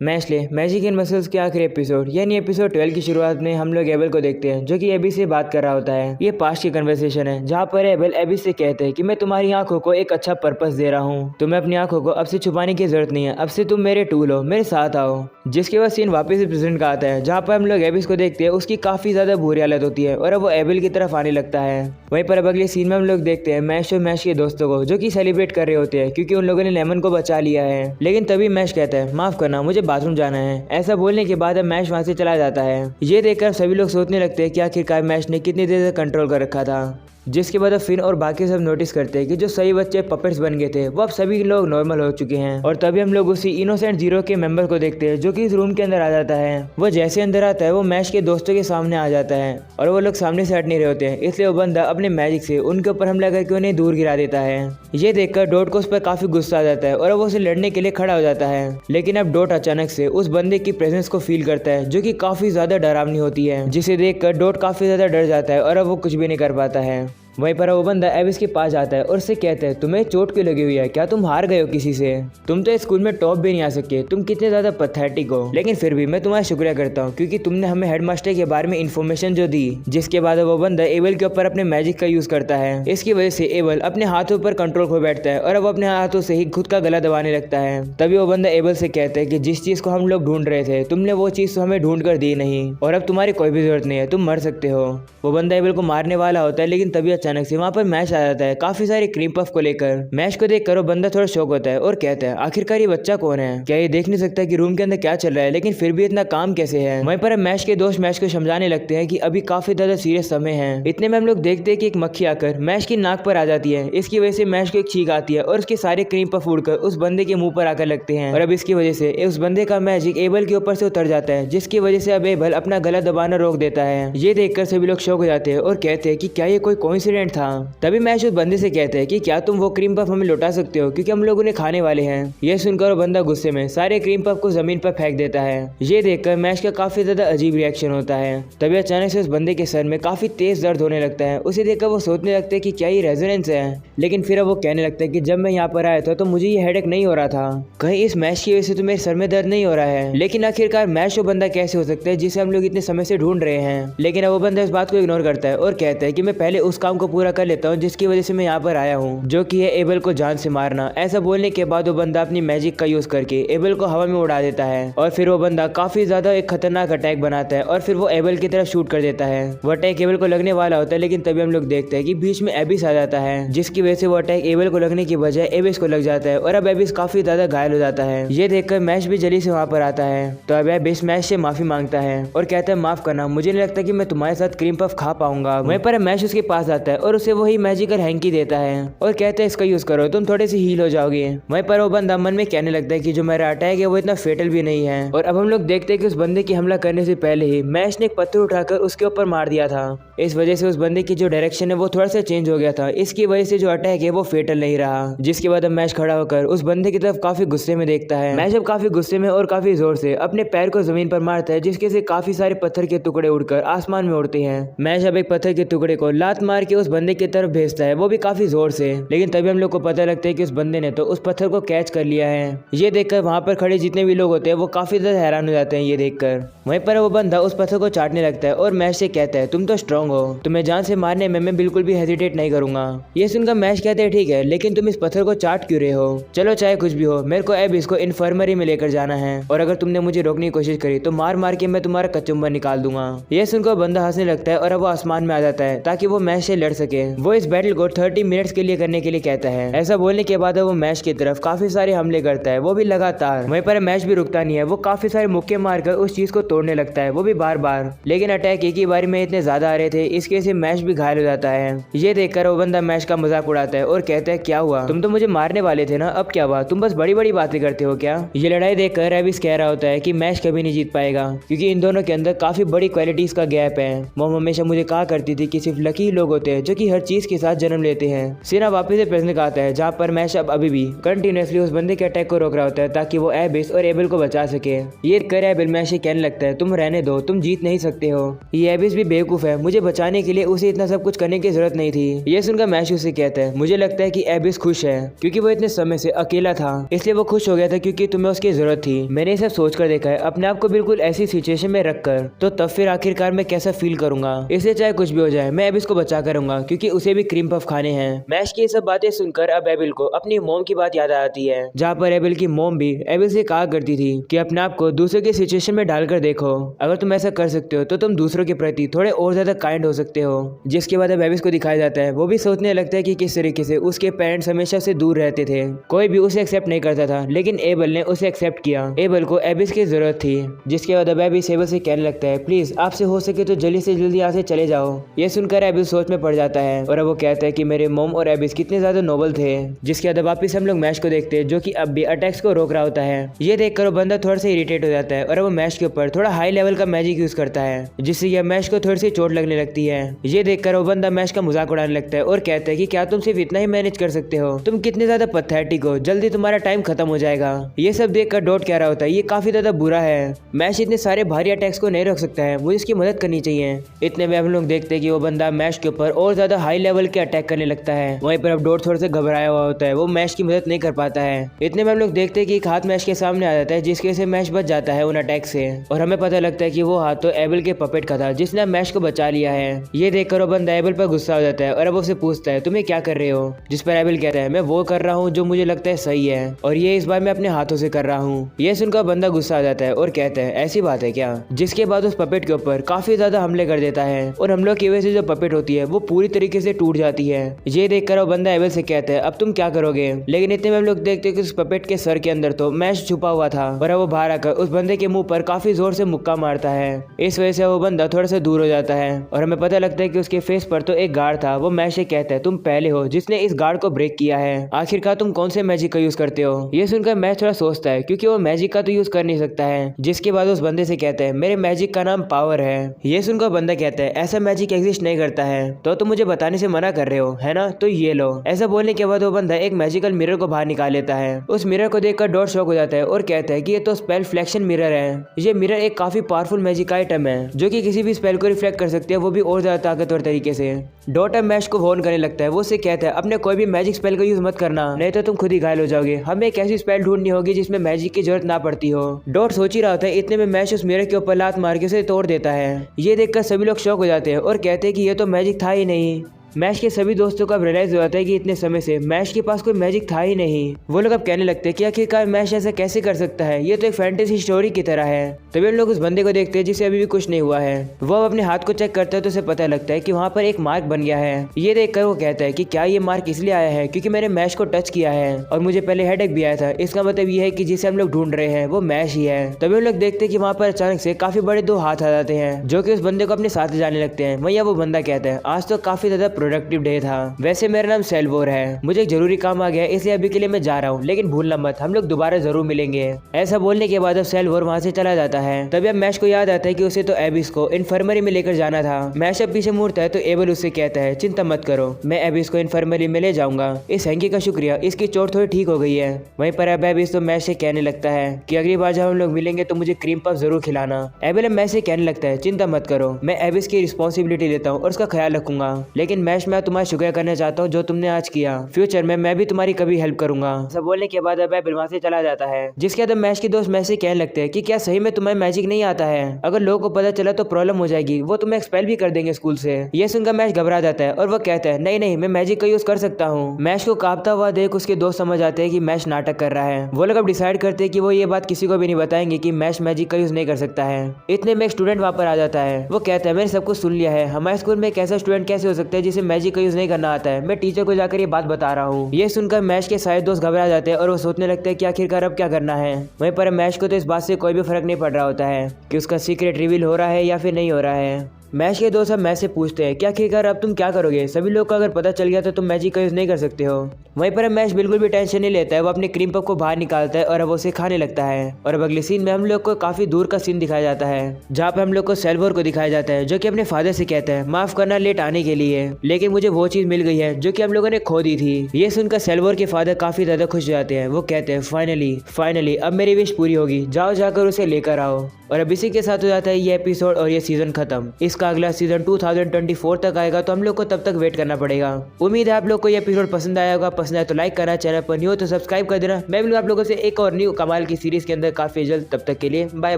Mashle magic and muscles के आखिरी episode यानी एपिसोड 12 की शुरुआत में हम लोग एबल को देखते हैं जो कि एबी से बात कर रहा होता है। ये पास्ट की कन्वर्सेशन है जहाँ पर एबल एबी से कहते हैं कि मैं तुम्हारी आंखों को एक अच्छा पर्पस दे रहा हूँ, तुम्हें अपनी आंखों को अब से छुपाने की जरूरत नहीं है, अब से तुम मेरे टूल हो, मेरे साथ आओ। जिसके बाद सीन वापस से प्रेजेंट का आता है जहाँ पर हम लोग एबिस को देखते हैं उसकी काफी ज्यादा बुरी हालत होती है और अब वो एबल की तरफ आने लगता है। वहीं पर अब अगले सीन में हम लोग देखते हैं मैश और मैश के दोस्तों को जो कि सेलिब्रेट कर रहे होते हैं क्योंकि उन लोगों ने लेमन को बचा लिया है। लेकिन तभी मैश कहता है माफ करना, मुझे बाथरूम जाना है। ऐसा बोलने के बाद अब मैश वहां से चला जाता है। ये देखकर सभी लोग सोचने लगते हैं कि आखिरकार मैश ने कितनी देर तक कंट्रोल कर रखा था। जिसके बाद अब फिन और बाकी सब नोटिस करते हैं कि जो सही बच्चे पपेट्स बन गए थे वो अब सभी लोग नॉर्मल हो चुके हैं। और तभी हम लोग उसी इनोसेंट जीरो के मेंबर को देखते हैं जो कि इस रूम के अंदर आ जाता है। वो जैसे अंदर आता है वो मैश के दोस्तों के सामने आ जाता है और वो लोग सामने से हट नहीं रहे होते हैं, इसलिए वो बंदा अपने मैजिक से उनके ऊपर हमला करके उन्हें दूर गिरा देता है। ये देखकर डॉट को उस पर काफी गुस्सा आ जाता है और वो उसे लड़ने के लिए खड़ा हो जाता है। लेकिन अब डॉट अचानक से उस बंदे की प्रेजेंस को फील करता है जो कि काफी ज्यादा डरावनी होती है, जिसे देखकर डॉट काफी ज्यादा डर जाता है और अब वो कुछ भी नहीं कर पाता है। वहीं पर वो बंदा एविस के पास जाता है और उससे कहता है तुम्हें चोट क्यों लगी हुई है, क्या तुम हार गए हो किसी से? तुम तो स्कूल में टॉप भी नहीं आ सके, तुम कितने ज्यादा पैथेटिक हो। लेकिन फिर भी मैं तुम्हारा शुक्रिया करता हूँ क्योंकि तुमने हमें हेडमास्टर के बारे में इन्फॉर्मेशन जो दी। जिसके बाद वो बंदा एबल के ऊपर अपने मैजिक का यूज करता है। इसकी वजह से एबल अपने हाथों पर कंट्रोल खो बैठता है और अब अपने हाथों से ही खुद का गला दबाने लगता है। तभी वो बंदा एबल से कहता है कि जिस चीज को हम लोग ढूंढ रहे थे तुमने वो चीज तो हमें ढूंढ कर दी नहीं और अब तुम्हारी कोई भी जरूरत नहीं है, तुम मर सकते हो। वो बंदा एबल को मारने वाला होता है लेकिन तभी अचानक से वहाँ पर मैश आ जाता है काफी सारे क्रीम पफ को लेकर। मैश को देखकर वो बंदा थोड़ा शॉक होता है और कहता है आखिरकार ये बच्चा कौन है, क्या ये देख नहीं सकता कि रूम के अंदर क्या चल रहा है, लेकिन फिर भी इतना काम कैसे है। वहीं पर मैश के दोस्त मैश को समझाने लगते हैं कि अभी काफी ज्यादा सीरियस समय है। इतने में हम लोग देखते हैं कि एक मक्खी आकर मैश की नाक पर आ जाती है। इसकी वजह से मैश को एक छींक आती है और उसके सारे क्रीम पफ उड़कर उस बंदे के मुंह पर आकर लगते हैं और अब इसकी वजह से उस बंदे का मैजिक एबल के ऊपर से उतर जाता है, जिसकी वजह से अब एबल अपना गला दबाना रोक देता है। ये देखकर सभी लोग शॉक हो जाते हैं और कहते हैं कि क्या ये कोई कोइंसिडेंट था। तभी मैश उस बंदे से कहते हैं कि क्या तुम वो क्रीम पफ हमें लौटा सकते हो क्योंकि हम लोग उन्हें खाने वाले हैं। यह सुनकर वो बंदा गुस्से में सारे क्रीम पफ को जमीन पर फेंक देता है। ये देखकर मैश का काफी ज्यादा अजीब रिएक्शन होता है। तभी अचानक से उस बंदे के सर में काफी तेज दर्द होने लगता है। उसे देखकर वो सोचने लगते हैं कि क्या ये रेजोनेंस है, लेकिन फिर वो कहने लगता है कि जब मैं यहाँ पर आया था तो मुझे ये हेडेक नहीं हो रहा था, कहीं इस मैश की वजह से तो मेरे सर में दर्द नहीं हो रहा है। लेकिन आखिरकार मैश वो बंदा कैसे हो सकता है जिसे हम लोग इतने समय से ढूंढ रहे हैं। लेकिन वो बंदा इस बात को इग्नोर करता है और कहता है कि मैं पहले उस काम को पूरा कर लेता हूँ जिसकी वजह से मैं यहाँ पर आया हूँ, जो कि है एबल को जान से मारना। ऐसा बोलने के बाद वो बंदा अपनी मैजिक का यूज करके एबल को हवा में उड़ा देता है और फिर वो बंदा काफी ज्यादा एक खतरनाक अटैक बनाता है और फिर वो एबल की तरफ शूट कर देता है। वो अटैक एबल को लगने वाला होता है लेकिन तभी हम लोग देखते हैं कि बीच में एबिस आ जाता है, जिसकी वजह से वो अटैक एबल को लगने की बजाय एबिस को लग जाता है और अब एबिस काफी ज्यादा घायल हो जाता है। ये देखकर मैश भी जल्दी से वहाँ पर आता है तो अब एबिस मैश से माफी मांगता है और कहता है माफ करना, मुझे नहीं लगता कि मैं तुम्हारे साथ क्रीम पफ खा पाऊंगा। वहीं पर मैश उसके पास आता है और उसे वही मैजिकल हैंकी देता है और कहता है इसका यूज करो, तुम थोड़े से हील हो जाओगे। वहीं पर वो बंदा मन में कहने लगता है कि जो मेरा अटैक है वो इतना फेटल भी नहीं है। और अब हम लोग देखते हैं कि उस बंदे की हमला करने से पहले ही मैश ने एक पत्थर उठाकर उसके ऊपर मार दिया था। इस वजह से उस बंदे की जो डायरेक्शन है वो थोड़ा सा चेंज हो गया था। इसकी वजह से जो अटैक है वो फेटल नहीं रहा। जिसके बाद अब मैश खड़ा होकर उस बंदे की तरफ काफी गुस्से में देखता है। मैश अब काफी गुस्से में और काफी जोर से अपने पैर को जमीन पर मारता है, जिसके से काफी सारे पत्थर के टुकड़े उड़कर आसमान में उड़ते हैं। मैश अब एक पत्थर के टुकड़े को लात मार के उस बंदे की तरफ भेजता है, वो भी काफी जोर से। लेकिन तभी हम लोग को पता लगता है कि उस बंदे ने तो उस पत्थर को कैच कर लिया है। ये देखकर वहां पर खड़े जितने भी लोग होते हैं वो काफी ज्यादा हैरान हो जाते हैं ये देखकर। वहीं पर वो बंदा उस पत्थर को चाटने लगता है और मैश से कहता है तुम तो स्ट्रांग हो, तुम्हें जान से मारने में मैं बिल्कुल भी हेजिटेट नहीं करूंगा। ये सुनकर मैश कहते हैं ठीक है, लेकिन तुम इस पत्थर को चाट क्यों रहे हो? चलो चाहे कुछ भी हो, मेरे को अब इसको इन्फर्मरी में लेकर जाना है और अगर तुमने मुझे रोकने की कोशिश करी तो मार मार के मैं तुम्हारा कचुम्बर निकाल दूंगा। ये सुनकर बंदा हंसने लगता है और अब वो आसमान में आ जाता है ताकि वो मैश से लड़ सके। वो इस बैटल को 30 मिनट्स के लिए करने के लिए कहता है। ऐसा बोलने के बाद वो मैश की तरफ काफी सारे हमले करता है, वो भी लगातार। वहीं पर मैश भी रुकता नहीं है, वो काफी सारे मुक्के मारकर उस चीज को तोड़ने लगता है, वो भी बार बार। लेकिन अटैक एक ही बारी में इतने ज्यादा आ रहे थे, इसकी वजह से मैश भी घायल हो जाता है। ये देखकर वो बंदा मैश का मजाक उड़ाता है और कहता है क्या हुआ, तुम तो मुझे मारने वाले थे ना, अब क्या हुआ, तुम बस बड़ी बड़ी बातें करते हो क्या? ये लड़ाई देखकर एबिस कह रहा होता है कि मैश कभी नहीं जीत पाएगा क्योंकि इन दोनों के अंदर काफी बड़ी क्वालिटीज का गैप है। वो हमेशा मुझे कहा करती थी कि सिर्फ लकी लोग होते हैं है जो कि हर चीज के साथ जन्म लेते हैं। सीना वापस से प्रेजेंट का आता है जहाँ पर मैश अब अभी भी कंटिन्यूसली उस बंदे के अटैक को रोक रहा होता है ताकि वो एबिस और एबल को बचा सके। ये कर एबल मैश कहने लगता है तुम रहने दो, तुम जीत नहीं सकते हो। ये एबिस भी बेवकूफ है, मुझे बचाने के लिए उसे इतना सब कुछ करने की जरूरत नहीं थी। ये सुनकर मैश उसे कहता है मुझे लगता है कि एबिस खुश है क्योंकि वो इतने समय से अकेला था, इसलिए वो खुश हो गया था क्योंकि तुम्हें उसकी जरूरत थी। मैंने सब सोचकर देखा है अपने आप को बिल्कुल ऐसी सिचुएशन में रखकर, तो तब फिर आखिरकार मैं कैसा फील करूंगा। इसलिए चाहे कुछ भी हो जाए मैं एबिस को बचा करूंगा क्योंकि उसे भी क्रीम पफ खाने हैं। मैश की सब बातें सुनकर अब एबल को अपनी मोम की बात याद आती है जहाँ पर एबल की मोम भी एबल से कहा करती थी कि अपने आप को दूसरों की सिचुएशन में डालकर देखो, अगर तुम ऐसा कर सकते हो तो तुम दूसरों के प्रति थोड़े और ज्यादा काइंड हो सकते हो। जिसके बाद अब एबिस को दिखाया जाता है वो भी सोचने लगता है कि किस तरीके से उसके पेरेंट्स हमेशा से दूर रहते थे, कोई भी उसे एक्सेप्ट नहीं करता था, लेकिन एबल ने उसे एक्सेप्ट किया। एबल को एबिस की जरूरत थी। जिसके बाद अब एबिस एबल से कहने लगता है प्लीज आपसे हो सके तो जल्दी से जल्दी यहाँ से चले जाओ। ये सुनकर एबिस सोच में पड़ जाता है और अब वो कहता है कि मेरे मोम और एबिस कितने ज्यादा नोबल थे। जिसके बाद वापिस हम लोग मैश को देखते हैं जो कि अब भी अटैक्स को रोक रहा होता है। ये देखकर वो बंदा थोड़ा सा इरिटेट हो जाता है और वो मैश के ऊपर थोड़ा हाई लेवल का मैजिक यूज करता है जिससे यह मैश को थोड़ी सी चोट लगने लगती है। ये देखकर वो बंदा मैश का मजाक उड़ाने लगता है और कहता है कि क्या तुम सिर्फ इतना ही मैनेज कर सकते हो, तुम कितने ज्यादा पथेटिक हो, जल्दी तुम्हारा टाइम खत्म हो जाएगा। ये सब देखकर डॉट कह रहा होता है ये काफी ज्यादा बुरा है, मैश इतने सारे भारी अटैक्स को नहीं रोक सकता है, मुझे इसकी मदद करनी चाहिए। इतने में हम लोग देखते हैं कि वो बंदा मैश के ऊपर और ज्यादा हाई लेवल के अटैक करने लगता है। वहीं पर अब डॉट थोड़ा सा घबराया हुआ होता है, वो मैश की मदद नहीं कर पाता है। इतने में हम लोग देखते हैं कि एक हाथ मैश के सामने आ जाता है जिसकी वजह से मैश बच जाता है उन अटैक से और हमें पता लगता है कि वो हाथ तो एबल के पपेट का था जिसने मैश को बचा लिया है। ये देखकर वो बंदा एबल पर गुस्सा हो जाता है और अब उससे पूछता है तुम्हें क्या कर रहे हो, जिस पर एबल कहता है मैं वो कर रहा हूँ जो मुझे लगता है सही है और ये इस बार मैं अपने हाथों से कर रहा हूँ। ये सुनकर बंदा गुस्सा आ जाता है और कहता है ऐसी बात है क्या, जिसके बाद उस पपेट के ऊपर काफी ज्यादा हमले कर देता है और हमलों की वजह से जो पपेट होती है वो पूरी तरीके से टूट जाती है। ये देखकर वो बंदा एबल से कहता है अब तुम क्या करोगे, लेकिन इतने में हम लोग देखते हैं कि उस पपेट के सर के अंदर तो मैश छुपा हुआ था और वो बाहर आकर उस बंदे के मुंह पर काफी जोर से मुक्का मारता है। इस वजह से वो बंदा थोड़ा सा दूर हो जाता है और हमें पता लगता है कि उसके फेस पर तो एक गार्ड था। वो मैश से कहता है तुम पहले हो जिसने इस गार्ड को ब्रेक किया है, आखिरकार तुम कौन से मैजिक का यूज करते हो। ये सुनकर मैश थोड़ा सोचता है क्योंकि वो मैजिक का तो यूज कर नहीं सकता है। जिसके बाद उस बंदे से कहता है मेरे मैजिक का नाम पावर है। ये सुनकर बंदा कहता है ऐसा मैजिक एग्जिस्ट नहीं करता है, तो तुम मुझे बताने से मना कर रहे हो है ना, तो ये लो। ऐसा बोलने के बाद वो बंदा एक मैजिकल मिरर को बाहर निकाल लेता है। उस मिरर को देखकर डॉट शॉक हो जाता है और कहता है कि ये तो स्पेल फ्लेक्शन मिरर है। ये मिरर एक काफी पावरफुल मैजिक आइटम है जो कि किसी भी स्पेल को रिफ्लेक्ट कर सकती है, वो भी और ज्यादा ताकतवर तरीके से। डॉट अब मैश को वार्न करने लगता है, वो उससे कहता है अपने कोई भी मैजिक स्पेल का यूज मत करना, नहीं तो तुम खुद ही घायल हो जाओगे। हमें एक ऐसी स्पेल ढूंढनी होगी जिसमें मैजिक की जरूरत ना पड़ती हो। डॉट सोच ही रहा होता है, इतने में मैश उस मिरर के ऊपर लात मार के उसे तोड़ देता है। ये देखकर सभी लोग शॉक हो जाते हैं और कहते हैं कि ये तो मैजिक था ही नहीं। मैश के सभी दोस्तों को अब रियलाइज हो जाता है कि इतने समय से मैश के पास कोई मैजिक था ही नहीं। वो लोग अब कहने लगते हैं कि आखिरकार मैश ऐसा कैसे कर सकता है, ये तो एक फैंटेसी स्टोरी की तरह है। तभी हम लोग उस बंदे को देखते हैं जिसे अभी भी कुछ नहीं हुआ है। वो अब अपने हाथ को चेक करता है तो उसे पता लगता है कि वहाँ पर एक मार्क बन गया है। ये देखकर वो कहता है कि क्या ये मार्क इसलिए आया है क्योंकि मैंने मैश को टच किया है और मुझे पहले हेडेक भी आया था। इसका मतलब ये है कि जिसे हम लोग ढूंढ रहे हैं वो मैश ही है। तभी हम लोग देखते हैं कि वहाँ पर अचानक से काफी बड़े दो हाथ आ जाते हैं जो कि उस बंदे को अपने साथ जाने लगते हैं। वहीं वो बंदा कहता है आज तो काफी ज्यादा प्रोडक्टिव डे था, वैसे मेरा नाम सेल्वोर है, मुझे एक जरूरी काम आ गया है इसलिए अभी के लिए मैं जा रहा हूँ, लेकिन भूलना मत हम लोग दोबारा जरूर मिलेंगे। ऐसा बोलने के बाद अब सेल्वोर वहाँ से चला जाता है। तभी अब मैश को याद आता है कि उसे तो एबिस को इन्फर्मरी में लेकर जाना था। मैश अब पीछे मुड़ता है तो एबल उससे कहता है चिंता मत करो, मैं एबिस को इन्फर्मरी में ले जाऊंगा, इस हैंकी का शुक्रिया, इसकी चोट थोड़ी ठीक हो गई है। वहीं पर अब एबिस तो मैश से कहने लगता है कि अगली बार जब हम लोग मिलेंगे तो मुझे क्रीम पफ जरूर खिलाना। एबल अब मैश से कहने लगता है चिंता मत करो, मैं एबिस की रिस्पॉन्सिबिलिटी लेता हूँ और उसका ख्याल रखूंगा, लेकिन मैश मैं तुम्हारा शुक्रिया करना चाहता हूँ जो तुमने आज किया, फ्यूचर में मैं भी तुम्हारी कभी हेल्प करूंगा। सब बोलने के बाद अब एबल वहाँ से चला जाता है। जिसके बाद मैश के दोस्त मैश से कहने लगते हैं कि क्या सही में तुम्हें मैजिक नहीं आता है, अगर लोगों को पता चला तो प्रॉब्लम हो जाएगी, वो तुम्हें एक्सपेल भी कर देंगे स्कूल से। ये सुनकर मैश घबरा जाता है और वो कहता है नहीं नहीं मैं मैजिक का यूज कर सकता हूँ। मैश को कांपता हुआ देख उसके दोस्त समझ आते हैं कि मैश नाटक कर रहा है। वो लोग अब डिसाइड करते हैं कि वो ये बात किसी को भी नहीं बताएंगे कि मैश मैजिक का यूज नहीं कर सकता है। इतने में एक स्टूडेंट वहाँ पर आ जाता है। वो कहता है मैंने सब कुछ सुन लिया है, हमारे स्कूल में एक ऐसा स्टूडेंट कैसे हो सकता है जिसे मैजिक का यूज नहीं करना आता है, मैं टीचर को जाकर ये बात बता रहा हूँ। ये सुनकर मैश के सारे दोस्त घबरा जाते हैं और वो सोचने लगते हैं कि आखिरकार अब क्या करना है। वहीं पर मैश को तो इस बात से कोई भी फर्क नहीं पड़ रहा होता है कि उसका सीक्रेट रिवील हो रहा है या फिर नहीं हो रहा है। मैश के दोस्त अब मैश से पूछते हैं कि आखिरकार अब तुम क्या करोगे, सभी लोग को अगर पता चल गया तो तुम मैजिक का यूज नहीं कर सकते हो। वहीं पर अब मैश बिल्कुल भी टेंशन नहीं लेता है, वो अपने क्रीम पफ को बाहर निकालता है और अब उसे खाने लगता है। और अब अगले सीन में हम लोग को काफी दूर का सीन दिखाया जाता है, जहाँ पे हम लोग को सेल्वर को दिखाया जाता है, जो कि अपने फादर से कहता है माफ करना लेट आने के लिए, लेकिन मुझे वो चीज मिल गई है जो कि हम लोगों ने खो दी थी। ये सुनकर सेल्वर के फादर काफी ज्यादा खुश हो जाते हैं। वो कहते हैं फाइनली फाइनली अब मेरी विश पूरी होगी, जाओ जाकर उसे लेकर आओ। और अब इसी के साथ हो जाता है ये एपिसोड और ये सीजन खत्म। इसका अगला सीजन 2024 तक आएगा, तो हम लोग को तब तक वेट करना पड़ेगा। उम्मीद है आप लोग को ये एपिसोड पसंद आया होगा। पसंद आया तो लाइक करना, चैनल पर न्यू हो तो सब्सक्राइब कर देना। मैं मिलूंगा आप लोगों से एक और न्यू कमाल की सीरीज के अंदर काफी जल्द। तब तक के लिए बाय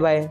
बाय।